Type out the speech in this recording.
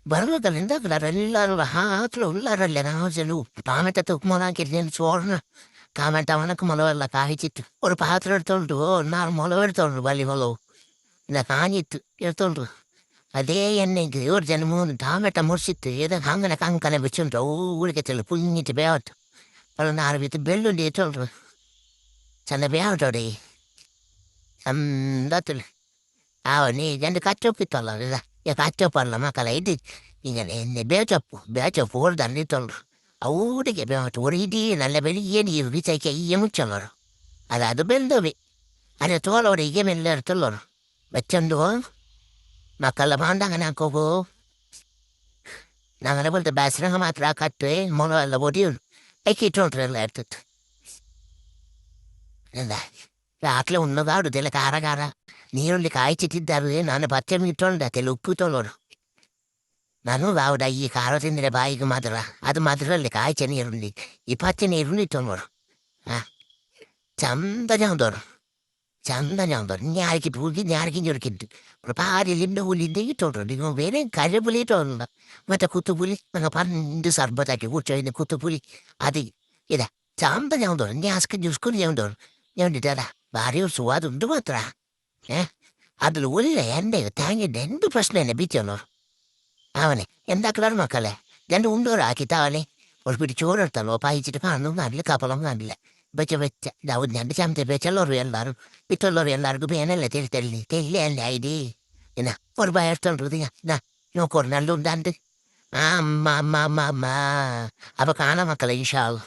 ಬರ್ಬೇಕಲ್ಲ ಹಿಂದಾಕಲಾರ ಎಲ್ಲರೂ ಹಾತ್ಲು ಉಳ್ಳಾರಲ್ಲ ನಾವು ചെലു ടാമറ്റ തുക്കുമോനാക്കിയിരുന്ന ചോറിന് ടാമറ്റ അവനക്ക് മുളവല്ല കായ്ച്ചിട്ട് ഒരു പാത്രം എടുത്തോണ്ട് ഒന്നാൾ മുളവ് എടുത്തോണ്ട് വലിയ മുളവ് ഇല്ല കാഞ്ഞിട്ട് എടുത്തോണ്ട് അതേ എണ്ണയ്ക്ക് ഒരു ജനം മൂന്ന് ടാമറ്റ മുറിച്ചിട്ട് ഏదో അങ്ങനെ കങ്കനെ വെച്ചുണ്ട് ഊരിക്കത്തില്ല പുഞ്ഞിട്ട് വേവട്ട് അത് നാല് വിത്ത് വെള്ളുണ്ടി ഇട്ടോണ്ട് ചെന്ന വേവട്ടോടെ ചന്തത്തിൽ നീ രണ്ട് കച്ചൊപ്പിത്തോളാം ഇതാ കച്ചൊപ്പല്ല മക്കളെ ഇത് ഇങ്ങനെ എന്നെ ബേച്ചപ്പ് ഒരു തന്നിട്ടുള്ളൂ ഊരിക്ക് വേവട്ട് ഒരു ഇടി നല്ല വലിയ നീര് വിചാരിക്കുക ഈ മുച്ചുള്ളൂ അത് ബന്ധവേ അതിന് തോളോടെ ഈ മെല്ലെ എടുത്തുള്ളൂ വെച്ചോണ്ടോ മക്കളുടെ പാണ്ട അങ്ങനെ ആക്കോക്കോ ഞങ്ങളെ പോലത്തെ ബാസിനങ്ങ് മാത്രം ആ കട്ട് മുളകല്ല പൊടിയുള്ളൂ ഇട്ടോണ്ടില്ല എടുത്തിട്ട് എന്താ രാത്രി ഉണ്ണതാടുത്തില്ല കാര ನೀರುಳ್ಳಿ ಕಾಯಿಚಿಟ್ಟಿದ್ದಾರೆ ನಾನು ಪಚ್ಚಮಿ ಇಟ್ಟೊಂಡೆ ಕೆಲವು ಉಪ್ಪು ತೊಳೋರು ನಾನು ಬಾವುಡ ಈ ಖಾರ ತಿಂದರೆ ಬಾಯಿಗೆ ಮಾತ್ರ ಅದು ಮಾತ್ರದಲ್ಲಿ ಕಾಯಿಚೆ ನೀರುಳ್ಳಿ ಈ ಪಚ್ಚೆ ನೀರುಳ್ಳಿ ತೊಳೋರು ಹಾಂ ಚಂದ ചന്തഞ്ഞാന്തോ ഞാരിക്ക് പൂക്കി ഞാരിക്കും ചുരുക്കിട്ട് പാരിലിൻ്റെ പുലിൻ്റെ ഇട്ടോണ്ടോ നിങ്ങൾ വേറെ കരപ്പുലി ഇട്ടോണ്ട മറ്റേ കുത്തുപുലി നിങ്ങൾ പണ്ട് സർബത്താക്കി കുടിച്ചതിന് കുത്തുപുലി അത് ഇതാ ചന്തഞ്ഞാന്തോ ഞാസ്ക്ക് ജ്യൂസ്കുടി ഞാന്തോ ഞാൻ ഇട്ടാ ഭാര്യ സുവാദുണ്ട് മാത്ര അതിൽ ഉള്ള എൻ്റെ താങ്ങിൻ്റെ എന്ത് പ്രശ്നം എന്നെ ബീച്ചോണോ അവനെ എന്താക്കളാണ് മക്കളെ രണ്ട് ഉണ്ടോറാക്കിത്താ അവനെ ഒരു പിടി ചോറെടുത്താലോ പായിച്ചിട്ട് കാണുന്നു കാണില്ല കപ്പളം കാണില്ല വെച്ച രണ്ട് ചമത്തെ വെച്ചുള്ളവർ എല്ലാവരും ഇട്ടുള്ളവർ എല്ലാവർക്കും പേനല്ലേ തെരിയല്ലേ ഐഡി എന്നാ ഒരു ഭയത്തോണ്ടത് ഞാൻ നോക്കോറ് നല്ല ഉണ്ടാണ്ട് അമ്മ അപ്പൊ കാണാം മക്കളെ ഇൻഷാ അള്ളാ